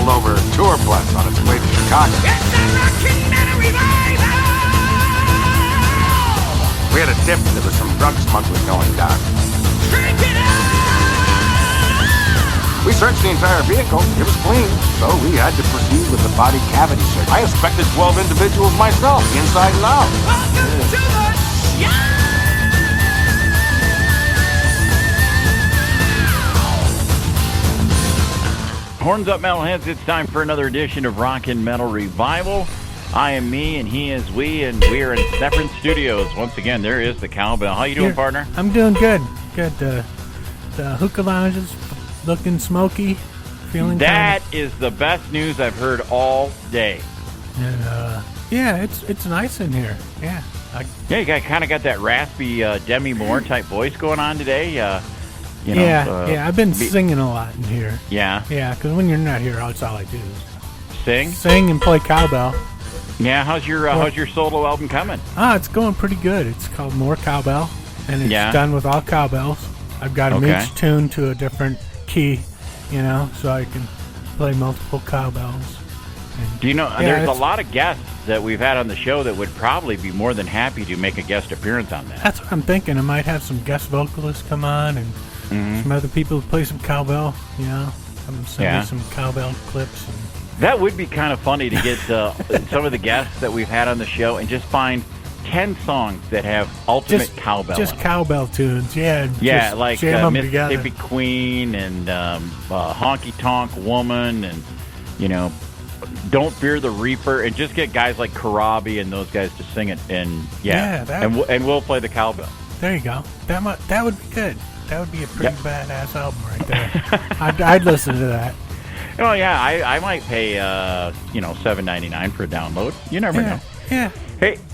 pulled over a tour bus on its way to Chicago. It's a rockin' metal revival! We had a tip that there was some drug smuggling going down. Drink it up! We searched the entire vehicle. It was clean, so we had to proceed with the body cavity search. I inspected 12 individuals myself, inside and out. Welcome to the show! Horns up, metalheads. It's time for another edition of Rockin' Metal Revival. I am me, and he is we, and we are in separate studios. Once again, there is the cowbell. How you doing, partner? I'm doing good. Good. The hookah lounge is looking smoky. Feeling that is the best news I've heard all day. And, yeah, it's nice in here. Yeah. Yeah, you kind of got that raspy Demi Moore type voice going on today. You know, yeah. I've been singing a lot in here. Yeah? Yeah, because when you're not here, that's all I do. Sing and play cowbell. Yeah, how's your solo album coming? It's going pretty good. It's called More Cowbell, and it's done with all cowbells. I've got them each tuned to a different key, so I can play multiple cowbells. And, do you know, there's a lot of guests that we've had on the show that would probably be more than happy to make a guest appearance on that. That's what I'm thinking. I might have some guest vocalists come on and some other people who play some cowbell, send me some cowbell clips. And that would be kind of funny to get some of the guests that we've had on the show and just find 10 songs that have ultimate cowbell. Just cowbell tunes, yeah. Like Mississippi Queen and Honky Tonk Woman and, Don't Fear the Reaper, and just get guys like Karabi and those guys to sing it. And and we'll play the cowbell. There you go. That would be good. That would be a pretty badass album right there. I'd listen to that. Oh yeah, I might pay $7.99 for a download. You never know. Yeah.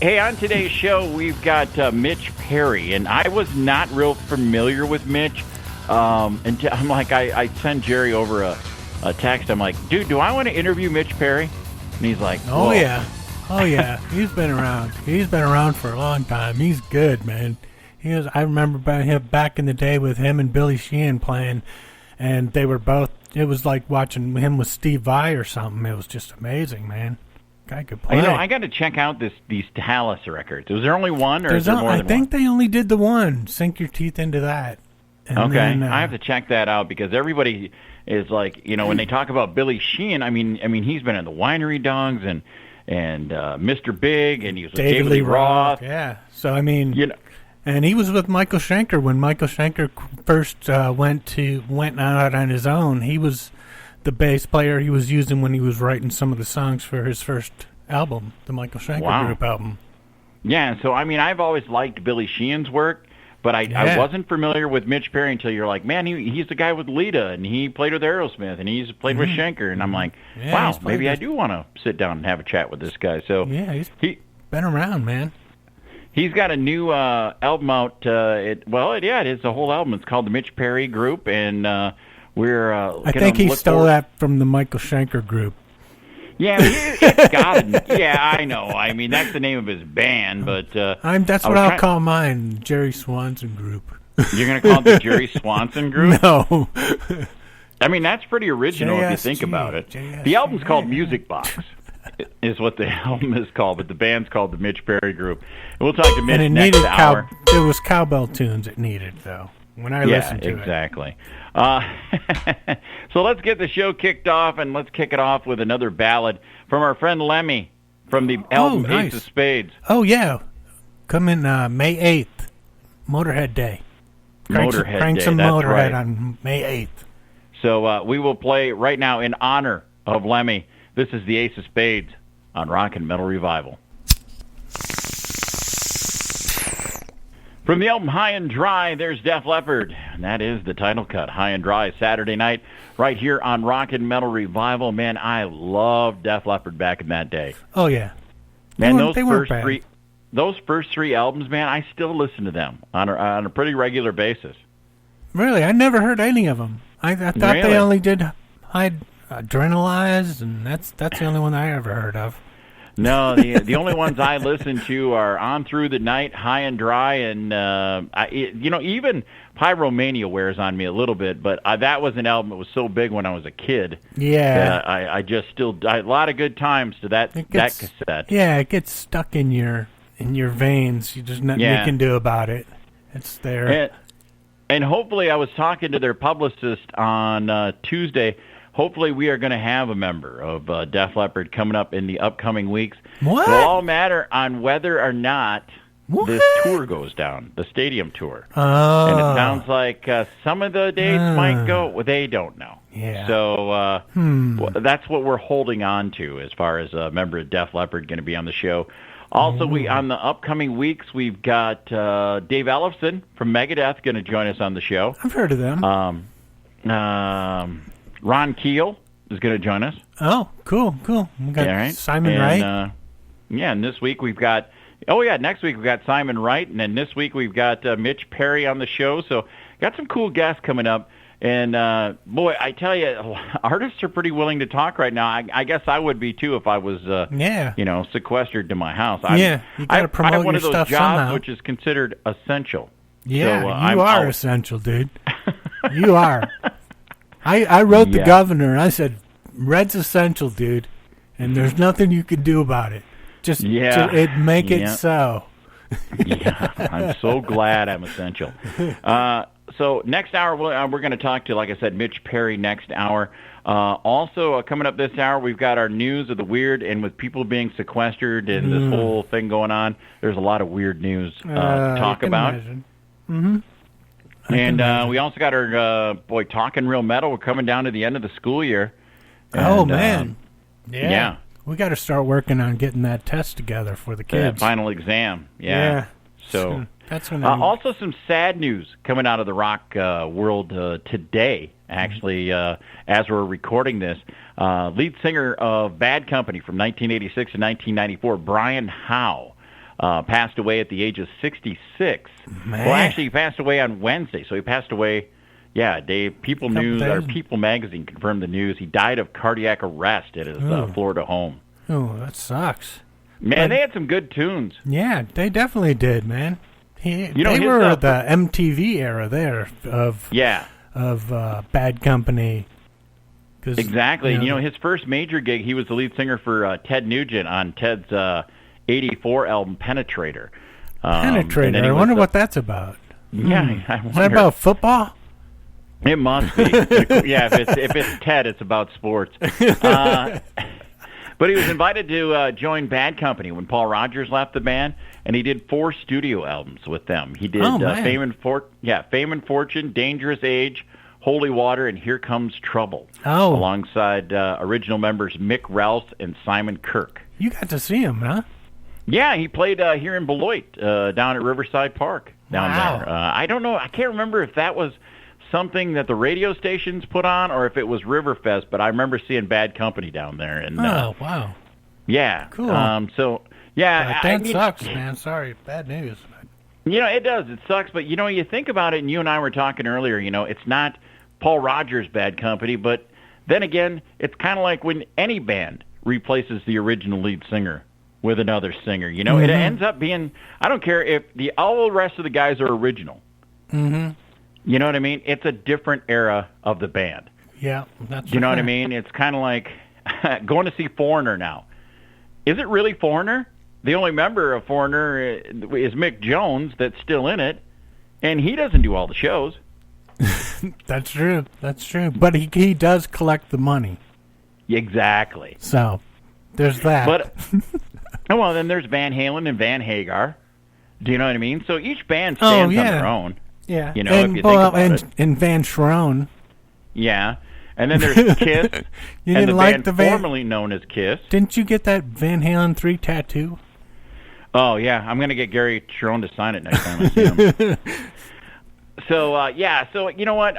Hey, on today's show we've got Mitch-Perry, and I was not real familiar with Mitch. And I'm like, I send Jerry over a text. I'm like, dude, do I want to interview Mitch-Perry? And he's like, oh yeah. He's been around. He's been around for a long time. He's good, man. I remember him back in the day with him and Billy Sheehan playing, and they were both. It was like watching him with Steve Vai or something. It was just amazing, man. Guy could play. I got to check out these Talus records. Was there only one, or is there more than one? I think they only did the one. Sink your teeth into that. And then, I have to check that out because everybody is like, when they talk about Billy Sheehan, I mean, he's been in the Winery Dogs and Mr. Big, and he was with David Lee Roth. Yeah. So I mean, and he was with Michael Schenker when Michael Schenker first went out on his own. He was the bass player he was using when he was writing some of the songs for his first album, the Michael Schenker Group album. Yeah, so I mean, I've always liked Billy Sheehan's work, but I wasn't familiar with Mitch-Perry until you're like, man, he's the guy with Lita, and he played with Aerosmith, and he's played with Schenker, and I'm like, wow, maybe I do want to sit down and have a chat with this guy. So he's been around, man. He's got a new album out. It is a whole album. It's called the Mitch-Perry Group, and we're. I think he stole that from the Michael Schenker Group. Yeah, it's got it. Yeah, I know. I mean, that's the name of his band, but that's what I'll call mine, Jerry Swanson Group. You're going to call it the Jerry Swanson Group? No. I mean, that's pretty original if you think about it. The album's called Music Box. Is what the album is called, but the band's called the Mitch-Perry Group. And we'll talk to Mitch next hour. There was cowbell tunes it needed, though, when I listened to exactly. So let's get the show kicked off, and let's kick it off with another ballad from our friend Lemmy from the album Ace of Spades. Oh, yeah. Come in May 8th, Motorhead Day. Crank some Motorhead on May 8th. So we will play right now in honor of Lemmy. This is the Ace of Spades on Rockin' Metal Revival. From the album High and Dry, there's Def Leppard, and that is the title cut, High and Dry, Saturday night, right here on Rockin' Metal Revival. Man, I loved Def Leppard back in that day. Oh, yeah. Man, those first three albums, man, I still listen to them on a pretty regular basis. Really? I never heard any of them. I thought they only did Adrenalize, and that's the only one I ever heard of. No, the only ones I listen to are On Through the Night, High and Dry, and even Pyromania wears on me a little bit. But that was an album that was so big when I was a kid. Yeah, that I just still a lot of good times to that cassette. Yeah, it gets stuck in your veins. You just nothing you can do about it. It's there. And hopefully, I was talking to their publicist on Tuesday. Hopefully, we are going to have a member of Def Leppard coming up in the upcoming weeks. What? It'll all matter on whether or not this tour goes down, the stadium tour. Oh. And it sounds like some of the dates might go. Well, they don't know. Yeah. So that's what we're holding on to as far as a member of Def Leppard going to be on the show. Also, on the upcoming weeks, we've got Dave Ellefson from Megadeth going to join us on the show. I've heard of them. Ron Keel is going to join us. Oh, cool. We got Simon Wright. And this week we've got, next week we've got Simon Wright, and then this week we've got Mitch-Perry on the show. So got some cool guests coming up. And, boy, I tell you, artists are pretty willing to talk right now. I guess I would be, too, if I was, sequestered to my house. You got to promote I have one your of those stuff jobs somehow. which is considered essential. Yeah, so, you are essential, dude. You are. I wrote the governor, and I said, Red's essential, dude, and there's nothing you can do about it. Just make it so. Yeah, I'm so glad I'm essential. So next hour, we're going to talk to, like I said, Mitch-Perry next hour. Also, coming up this hour, we've got our news of the weird, and with people being sequestered and this whole thing going on, there's a lot of weird news to talk about. Mm-hmm. And we also got our, Talking Real Metal. We're coming down to the end of the school year. And, man. Yeah. We got to start working on getting that test together for the kids. Final exam. Yeah. So that's when also some sad news coming out of the rock world today, actually, as we're recording this. Lead singer of Bad Company from 1986 to 1994, Brian Howe, passed away at the age of 66. Man. Well, actually, he passed away on Wednesday, so he passed away. Yeah, Dave. People magazine confirmed the news. He died of cardiac arrest at his Florida home. Oh, that sucks. Man, they had some good tunes. Yeah, they definitely did, man. They were the MTV era there of Bad Company. Exactly. His first major gig, he was the lead singer for Ted Nugent on Ted's 84 album Penetrator. Penetrator. I wonder what that's about. Yeah, I wonder. Is that about football? It must be. Yeah, if it's Ted, it's about sports. But he was invited to join Bad Company when Paul Rogers left the band, and he did 4 studio albums with them. He did Fame and Fortune, Dangerous Age, Holy Water, and Here Comes Trouble, alongside original members Mick Ralph and Simon Kirke. You got to see him, huh? Yeah, he played here in Beloit, down at Riverside Park down there. I don't know. I can't remember if that was something that the radio stations put on or if it was Riverfest, but I remember seeing Bad Company down there. And, wow. Yeah. Cool. That sucks, man. Sorry, bad news. It does. It sucks, but, you think about it, and you and I were talking earlier, it's not Paul Rogers' Bad Company, but then again, it's kind of like when any band replaces the original lead singer with another singer. It ends up being, I don't care if all the rest of the guys are original. Mm-hmm. You know what I mean? It's a different era of the band. Yeah, that's You know what I mean? It's kind of like going to see Foreigner now. Is it really Foreigner? The only member of Foreigner is Mick Jones that's still in it, and he doesn't do all the shows. That's true. But he does collect the money. Exactly. So there's that. But then there's Van Halen and Van Hagar. Do you know what I mean? So each band stands on their own. Yeah. If you think about it. And Van Schroen. Yeah. And then there's Kiss. You didn't like the band formerly known as Kiss. Didn't you get that Van Halen 3 tattoo? Oh, yeah. I'm going to get Gary Schroen to sign it next time I see him. So, so you know what?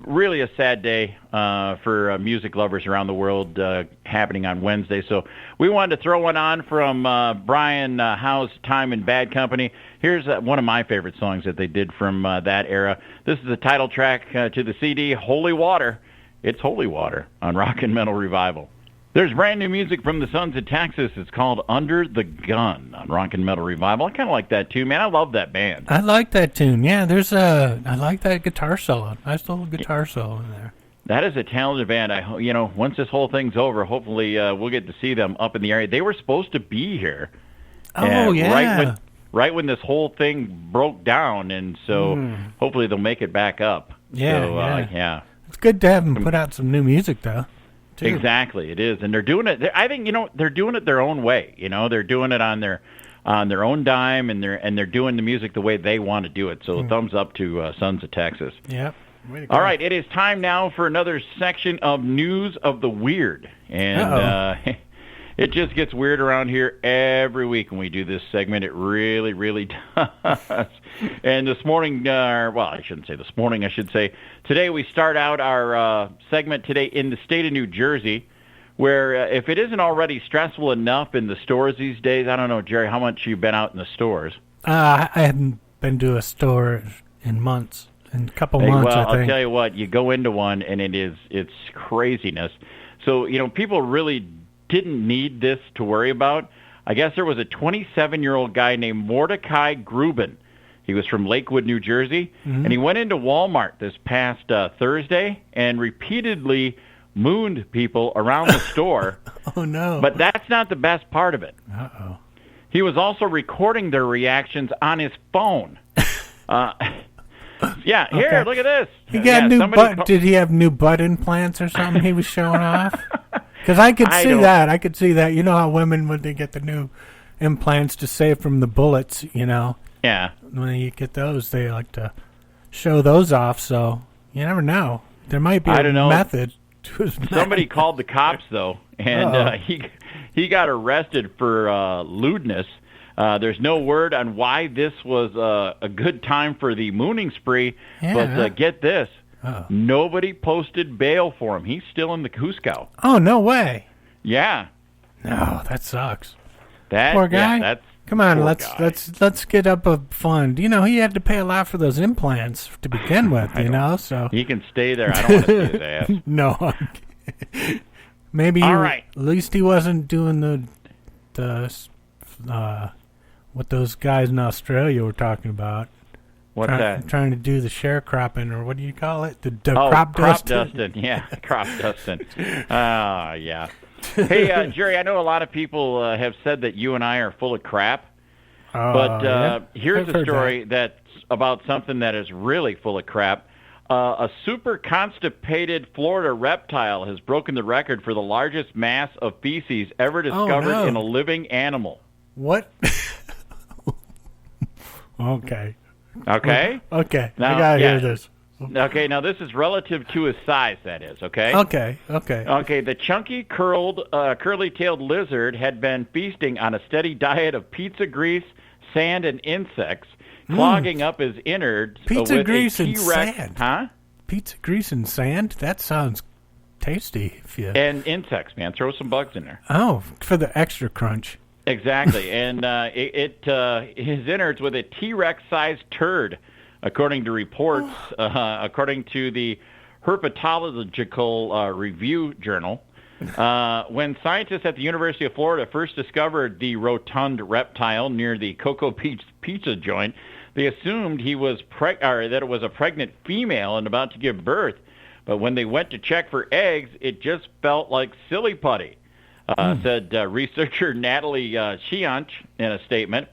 Really a sad day for music lovers around the world happening on Wednesday. So we wanted to throw one on from Brian Howe's time in Bad Company. Here's one of my favorite songs that they did from that era. This is the title track to the CD, Holy Water. It's Holy Water on Rock and Metal Revival. There's brand new music from the Sons of Texas. It's called Under the Gun on Rock and Metal Revival. I kind of like that tune, man. I love that band. I like that tune. Yeah, I like that guitar solo. Nice little guitar solo in there. That is a talented band. Once this whole thing's over, hopefully we'll get to see them up in the area. They were supposed to be here. Oh, yeah. Right when this whole thing broke down, and so hopefully they'll make it back up. Yeah, yeah. It's good to have them put out some new music, though. Too. Exactly, it is, and they're doing it. I think they're doing it their own way. They're doing it on their own dime, and they're doing the music the way they want to do it. So thumbs up to Sons of Texas. Yep. All right, it is time now for another section of News of the Weird, and it just gets weird around here every week when we do this segment. It really, really does. And this morning, I shouldn't say this morning, I should say today we start out our segment today in the state of New Jersey, where if it isn't already stressful enough in the stores these days, I don't know, Jerry, how much you've been out in the stores? I haven't been to a store in months. In a couple months, I think. I'll tell you what, you go into one, and it's craziness. So, people really didn't need this to worry about. I guess there was a 27-year-old guy named Mordecai Grubin. He was from Lakewood, New Jersey, and he went into Walmart this past Thursday and repeatedly mooned people around the store. Oh, no. But that's not the best part of it. Uh-oh. He was also recording their reactions on his phone. Yeah, here, okay. Look at this. He got new butt. Did he have new butt implants or something he was showing off? Because I could see that. I could see that. You know how women, when they get the new implants to save from the bullets, Yeah. When you get those, they like to show those off. So you never know. There might be a method to his Somebody called the cops, though, and he got arrested for lewdness. There's no word on why this was a good time for the mooning spree, but get this. Nobody posted bail for him. He's still in the Cusco. Oh, no way. Yeah. No, that sucks. Poor guy. Yeah, come on, let's get up a fund. He had to pay a lot for those implants to begin with, so he can stay there. I don't want to see his ass. No. Maybe all right. At least he wasn't doing the what those guys in Australia were talking about. What's that? Trying to do the sharecropping, or what do you call it? The crop dusting. Yeah, crop dusting. Yeah. Hey, Jerry, I know a lot of people have said that you and I are full of crap, but here's a story that's about something that is really full of crap. A super constipated Florida reptile has broken the record for the largest mass of feces ever discovered in a living animal. What? Okay. Okay? Okay. Now, I gotta hear this. Okay, now this is relative to his size, that is, okay? Okay. Okay, the chunky, curly-tailed lizard had been feasting on a steady diet of pizza grease, sand, and insects, clogging up his innards pizza with grease a and T-Rex. sand. Huh? Pizza grease and sand? That sounds tasty. And insects, man. Throw some bugs in there. Oh, for the extra crunch. Exactly, and his innards with a T-Rex-sized turd, according to reports, according to the Herpetological Review Journal. When scientists at the University of Florida first discovered the rotund reptile near the Cocoa Beach pizza joint, they assumed that it was a pregnant female and about to give birth. But when they went to check for eggs, it just felt like silly putty. Said researcher Natalie Shianch in a statement.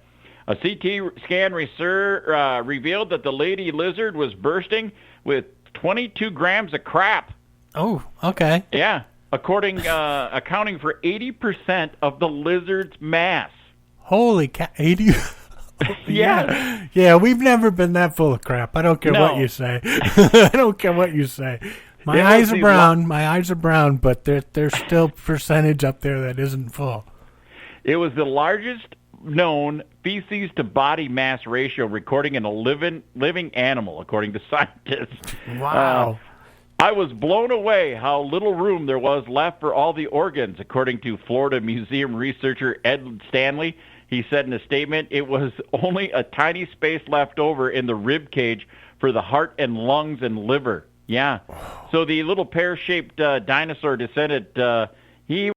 A CT scan revealed that the lady lizard was bursting with 22 grams of crap. Oh, okay. Yeah, accounting for 80% of the lizard's mass. Holy cow, 80? Yeah. Yeah, we've never been that full of crap. I don't care what you say. I don't care what you say. My eyes are brown, but there's still percentage up there that isn't full. It was the largest known feces to body mass ratio recording in a living animal, according to scientists. Wow. I was blown away how little room there was left for all the organs, according to Florida Museum researcher Ed Stanley. He said in a statement, it was only a tiny space left over in the rib cage for the heart and lungs and liver. Yeah. So the little pear-shaped dinosaur descendant, he